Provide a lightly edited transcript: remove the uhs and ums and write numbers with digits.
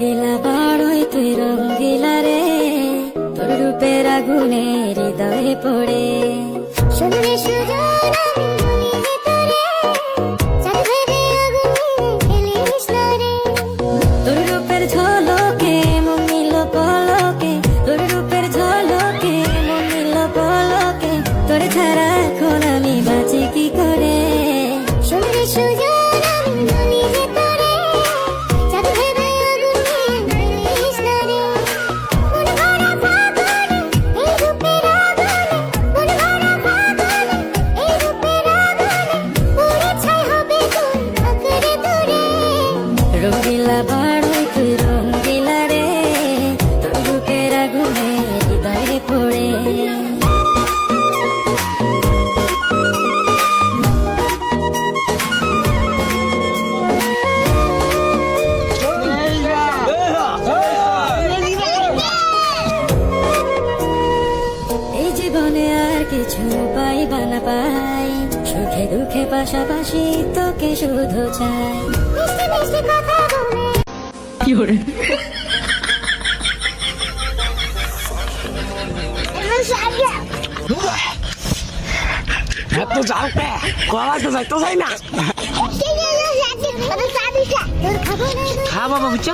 রঙ্গিলা বড়ই তুই রঙ্গিলা রে, তোর রূপের আগুনে হৃদয়ে পড়ে। শুনলে সুজন আমি বলি যে তোরে, চাঁদ ভেবে আগুনে ফেলিস না রে। তোর রূপের ঝলকে মন নিল পলকে, তোর রূপের ঝলকে মন নিল পলকে, তোর ছাড়া এখন আমি বাঁচি কি করে। শুনলে সুজন আমি বলি যে তোরে, চাঁদ ভেবে আগুনে ফেলিস না রে। মন ভরা ফাগুনে এই রূপের আগুনে, মন ভরা ফাগুনে এই রূপের আগুনে, পুরে ছাই হবে তোর আঁকড়ে ধরে। রঙ্গিলা বড়ই তুই রঙ্গিলা রে, তোর রূপের আগুনে হৃদয়ে পড়ে। এই জীবনে আর কিছু পাইবা না পাই, সুখে দুঃখে পাশাপাশি তোকে শুধু চাই। মিষ্টি মিষ্টি কথা বলে এত জাল পে কলা তো যাইতো যাই না তোর খাবো না খা বাবা বুঝছো